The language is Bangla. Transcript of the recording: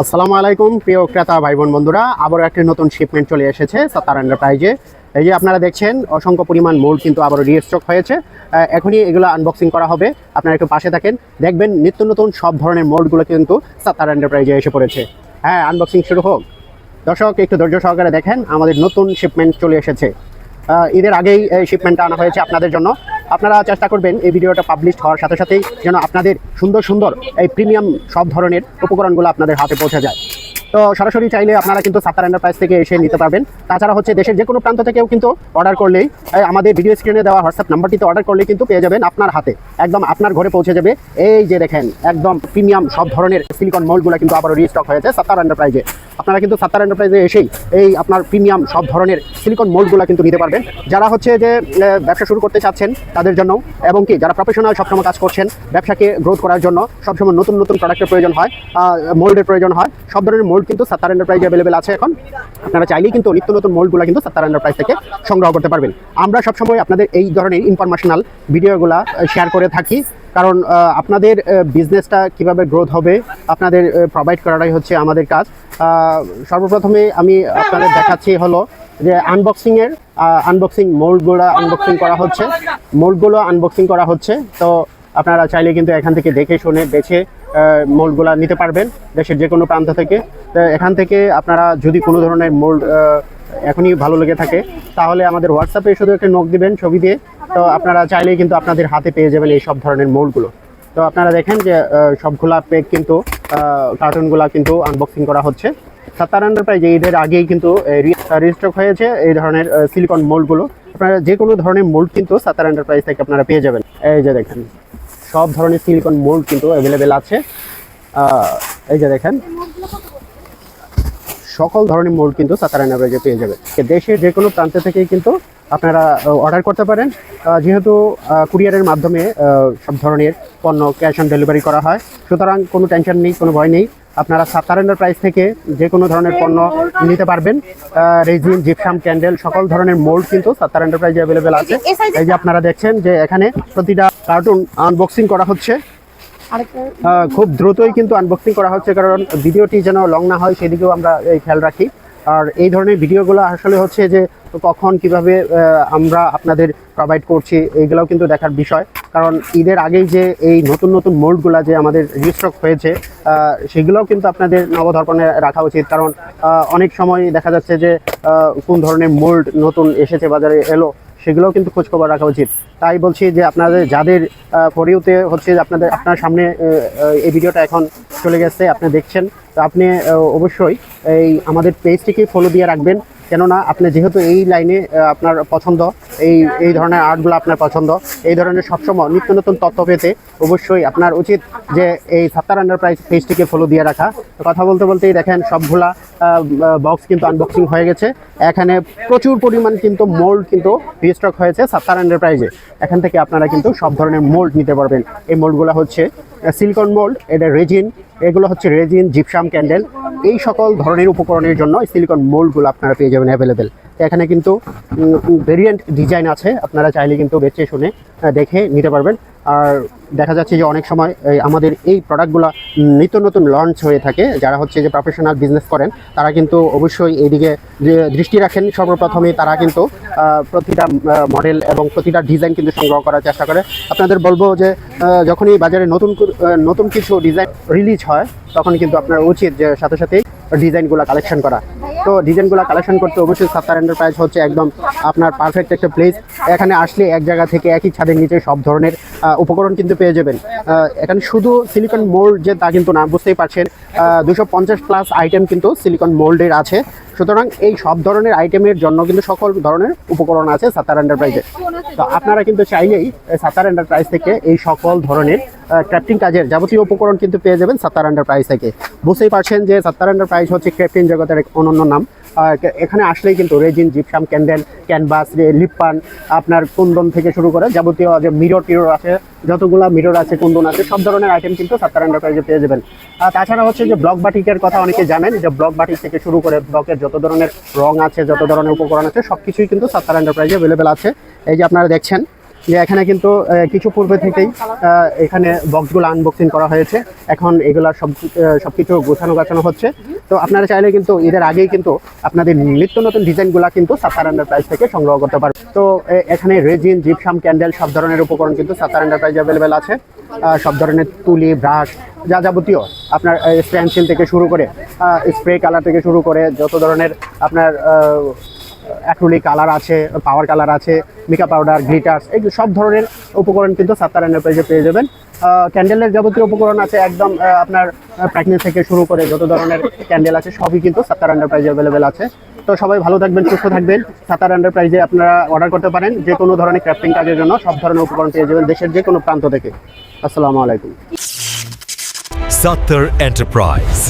আসসালামু আলাইকুম প্রিয় ক্রেতা ভাই বোন বন্ধুরা, আবারও একটি নতুন শিপমেন্ট চলে এসেছে সাত্তার এন্টারপ্রাইজে। এই যে আপনারা দেখছেন অসংখ্য পরিমাণ মোল্ড কিন্তু আবারও রিস্টক হয়েছে। এখনই এগুলো আনবক্সিং করা হবে। আপনারা একটু পাশে থাকেন, দেখবেন নিত্য নতুন সব ধরনের মোল্ডগুলো কিন্তু সাত্তার এন্টারপ্রাইজে এসে পড়েছে। হ্যাঁ, আনবক্সিং শুরু হোক। দর্শক একটু ধৈর্য সহকারে দেখেন, আমাদের নতুন শিপমেন্ট চলে এসেছে। ঈদের আগেই এই শিপমেন্টটা আনা হয়েছে আপনাদের জন্য। আপনারা চেষ্টা করবেন এই ভিডিওটা পাবলিশ হওয়ার সাথে সাথেই যেন আপনাদের সুন্দর সুন্দর এই প্রিমিয়াম সব ধরনের উপকরণগুলো আপনাদের হাতে পৌঁছে যায়। তো সরাসরি চাইলে আপনারা কিন্তু সাত্তার এন্টারপ্রাইজ থেকে এসে নিতে পারবেন। তাছাড়া হচ্ছে দেশের যে কোনো প্রান্ত থেকেও কিন্তু অর্ডার করলেই আমাদের ভিডিও স্ক্রিনে দেওয়া হোয়াটসঅ্যাপ নাম্বারটিতে অর্ডার করলেই কিন্তু পেয়ে যাবেন আপনার হাতে, একদম আপনার ঘরে পৌঁছে যাবে। এই যে দেখেন একদম প্রিমিয়াম সব ধরনের সিলিকন মোল্ডগুলো কিন্তু আবারও রিস্টক হয়েছে সাত্তার এন্টারপ্রাইজে। আপনারা কিন্তু সাত্তার এন্টারপ্রাইজে এসেই এই আপনার প্রিমিয়াম সব ধরনের সিলিকন মোল্ডগুলো কিন্তু নিতে পারবেন। যারা হচ্ছে যে ব্যবসা শুরু করতে চাচ্ছেন তাদের জন্য, এবং কি যারা প্রফেশনাল সবসময় কাজ করছেন, ব্যবসাকে গ্রোথ করার জন্য সবসময় নতুন নতুন প্রোডাক্টের প্রয়োজন হয়, মোল্ডের প্রয়োজন হয়, সব ধরনের মোল্ড কিন্তু সাত্তার এন্টারপ্রাইজে অ্যাভেলেবেল আছে এখন। আপনারা চাইলেই কিন্তু নিত্য নতুন মোল্ডগুলো কিন্তু সাত্তার এন্টারপ্রাইজ থেকে সংগ্রহ করতে পারবেন। আমরা সবসময় আপনাদের এই ধরনের ইনফরমেশনাল ভিডিওগুলো শেয়ার করে থাকি, কারণ আপনাদের বিজনেসটা কিভাবে গ্রোথ হবে আপনাদের প্রোভাইড করাটাই হচ্ছে আমাদের কাজ। সর্বপ্রথমে আমি আপনাদের দেখাচ্ছি হলো যে আনবক্সিং মোল্ডগুলো আনবক্সিং করা হচ্ছে। তো আপনারা চাইলে কিন্তু এখান থেকে দেখে শুনে বেছে মোল্ডগুলো নিতে পারবেন দেশের যে কোনো প্রান্ত থেকে। এখান থেকে আপনারা যদি কোনো ধরনের মোল্ড এখনই ভালো লেগে থাকে তাহলে আমাদের হোয়াটসঅ্যাপে শুধু একটা নক দিবেন ছবি দিয়ে। তো আপনারা চাইলেই কিন্তু আপনাদের হাতে পেয়ে যাবেন এই সব ধরনের মোল্ডগুলো। তো আপনারা দেখেন যে সবগুলা পেক কিন্তু কার্টুনগুলো কিন্তু আনবক্সিং করা হচ্ছে। সাত্তার এন্টারপ্রাইজ ঈদের আগেই কিন্তু রিস্টক হয়েছে এই ধরনের সিলিকন মোল্ডগুলো। আপনারা যে কোনো ধরনের মোল্ড কিন্তু সাত্তার এন্টারপ্রাইজ থেকে আপনারা পেয়ে যাবেন। এই যে দেখেন সব ধরনের সিলিকন মোল্ড কিন্তু অ্যাভেলেবেল আছে। এই যে দেখেন সকল ধরনের মোল্ড কিন্তু সাত্তার এন্টারপ্রাইজে পেয়ে যাবে। দেশের যে কোনো প্রান্ত থেকেই কিন্তু আপনারা অর্ডার করতে পারেন। যেহেতু কুরিয়ারের মাধ্যমে সব ধরনের পণ্য ক্যাশ অন ডেলিভারি করা হয়, সুতরাং কোনো টেনশন নেই, কোনো ভয় নেই। আপনারা সাত্তার এন্টারপ্রাইজ থেকে যে কোনো ধরনের পণ্য নিতে পারবেন। রেজিন, জিপসাম, ক্যান্ডেল সকল ধরনের মোল্ড কিন্তু সাত্তার এন্টারপ্রাইজে অ্যাভেলেবেল আছে। এই যে আপনারা দেখছেন যে এখানে প্রতিটা কার্টুন আনবক্সিং করা হচ্ছে। খুব দ্রুতই কিন্তু আনবক্সিং করা হচ্ছে, কারণ ভিডিওটি যেন লং না হয় সেদিকেও আমরা খেয়াল রাখি। আর এই ধরনের ভিডিওগুলো আসলে হচ্ছে যে কখন কিভাবে আমরা আপনাদের প্রোভাইড করছি এইগুলোও কিন্তু দেখার বিষয়। কারণ ঈদের আগেই যে এই নতুন নতুন মোল্ডগুলো যে আমাদের রিস্টক হয়েছে সেগুলোও কিন্তু আপনাদের নবদর্পণে রাখা উচিত। কারণ অনেক সময় দেখা যাচ্ছে যে কোন ধরনের মোল্ড নতুন এসেছে বাজারে এলো সেগুলোও কিন্তু খোঁজখবর রাখা উচিত। তাই বলছি যে আপনাদের যাদের ফরিউতে হচ্ছে আপনার সামনে এই ভিডিওটা এখন চলে গেছে, আপনি দেখছেন, তো আপনি অবশ্যই এই আমাদের পেজটিকে ফলো দিয়ে রাখবেন। কেননা আপনি যেহেতু এই লাইনে আপনার পছন্দ, এই ধরনের আর্টগুলো আপনার পছন্দ, এই ধরনের সবসময় নিত্য নতুন তথ্য পেতে অবশ্যই আপনার উচিত যে এই সাত্তার এন্টারপ্রাইজ পেজটিকে ফলো দিয়ে রাখা। কথা বলতে বলতেই দেখেন সবগুলা বক্স কিন্তু আনবক্সিং হয়ে গেছে। এখানে প্রচুর পরিমাণ কিন্তু মোল্ড কিন্তু রিস্টক হয়েছে সাত্তার এন্টারপ্রাইজে। এখান থেকে আপনারা কিন্তু সব ধরনের মোল্ড নিতে পারবেন। এই মোল্ডগুলো হচ্ছে সিলিকন মোল্ড, এটা রেজিন, এগুলো হচ্ছে রেজিন, জিপসাম, ক্যান্ডেল, এই সকল ধরনের উপকরণের জন্য সিলিকন মোল্ডগুলো আপনারা পেয়ে যাবেন অ্যাভেলেবেল। এখানে কিন্তু ভেরিয়েন্ট ডিজাইন আছে, আপনারা চাইলে কিন্তু বেছে শুনে দেখে নিতে পারবেন। আর দেখা যাচ্ছে যে অনেক সময় আমাদের এই প্রোডাক্টগুলো নিত্য নতুন লঞ্চ হয়ে থাকে। যারা হচ্ছে যে প্রফেশনাল বিজনেস করেন তারা কিন্তু অবশ্যই এইদিকে যে দৃষ্টি রাখেন। সর্বপ্রথমে তারা কিন্তু প্রতিটা মডেল এবং প্রতিটা ডিজাইন কিন্তু সংগ্রহ করার চেষ্টা করে। আপনাদের বলবো যে যখনই বাজারে নতুন কিছু ডিজাইন রিলিজ হয় তখন কিন্তু আপনার উচিত যে সাথে সাথেই ডিজাইনগুলো কালেকশন করা। তো ডিজাইনগুলো কালেকশন করতে অবশ্যই সাত্তার এন্টারপ্রাইজ হচ্ছে একদম আপনার পারফেক্ট একটা প্লেস। এখানে আসলে এক জায়গা থেকে একই ছাদের নিচে সব ধরনের উপকরণ কিন্তু পেয়ে যাবেন। এখানে শুধু সিলিকন মোল্ড যে তা কিন্তু না, বুঝতেই পারছেন 250+ আইটেম কিন্তু সিলিকন মোল্ডের আছে। সুতরাং এই সব ধরনের আইটেমের জন্য কিন্তু সকল ধরনের উপকরণ আছে সাত্তার এন্টারপ্রাইজে। তো আপনারা কিন্তু চাইলেই সাত্তার এন্টারপ্রাইজ থেকে এই সকল ধরনের ক্রাফটিং কাজের যাবতীয় উপকরণ কিন্তু পেয়ে যাবেন সাত্তার এন্টারপ্রাইজ থেকে। বুঝতেই পারছেন যে সাত্তার এন্টারপ্রাইজ হচ্ছে ক্রাফটিং জগতের এক অনন্য নাম। এখানে আসলেই কিন্তু রেজিন, জিপসাম, ক্যান্ডেল, ক্যানভাস, লিপপান, আপনার কুন্দন থেকে শুরু করে যাবতীয় যে মিরর আছে, যতগুলো মিরর আছে, কুন্দন আছে, সব ধরনের আইটেম কিন্তু সাত্তার এন্টারপ্রাইজে পেয়ে যাবেন। তাছাড়া হচ্ছে যে ব্লক বাটিকের কথা অনেকে জানেন, যে ব্লক বাটিক থেকে শুরু করে ব্লকের যত ধরনের রং আছে, যত ধরনের উপকরণ আছে, সব কিছুই কিন্তু সাত্তার এন্টারপ্রাইজে অ্যাভেলেবেল আছে। এই যে আপনারা দেখছেন যে এখানে কিন্তু কিছু পূর্বে থেকেই এখানে বক্সগুলো আনবক্সিং করা হয়েছে। এখন এগুলা সবকিছু গোছানো গাছানো হচ্ছে। তো আপনারা চাইলে কিন্তু ঈদের আগেই কিন্তু আপনাদের নিত্য নতুন ডিজাইনগুলো কিন্তু সাত্তার এন্টারপ্রাইজ থেকে সংগ্রহ করতে পারবেন। তো এখানে রেজিন, জিপসাম, ক্যান্ডেল সব ধরনের উপকরণ কিন্তু সাত্তার এন্টারপ্রাইজ অ্যাভেলেবেল আছে। সব ধরনের তুলি, ব্রাশ, যা যাবতীয় আপনার স্টেনসিল থেকে শুরু করে স্প্রে কালার থেকে শুরু করে যত ধরনের আপনার অ্যাক্রিলিক কালার আছে, পাওয়ার কালার আছে, মেকআপ পাউডার, গ্লিটার্স, এই সব ধরনের উপকরণ কিন্তু সাত্তার এন্টারপ্রাইজে পেয়ে যাবেন। ক্যান্ডেলের যাবতীয় উপকরণ আছে একদম আপনার প্যাকিং থেকে শুরু করে যত ধরনের ক্যান্ডেল আছে সবই কিন্তু সাত্তার এন্টারপ্রাইজে অ্যাভেলেবেল আছে। তো সবাই ভালো থাকবেন, সুস্থ থাকবেন। সাত্তার এন্টারপ্রাইজে আপনারা অর্ডার করতে পারেন যে কোনো ধরনের ক্রাফটিং কাজের জন্য। সব ধরনের উপকরণ পেয়ে যাবেন দেশের যে কোনো প্রান্ত থেকে। আসসালামু আলাইকুম। Sattar Enterprise.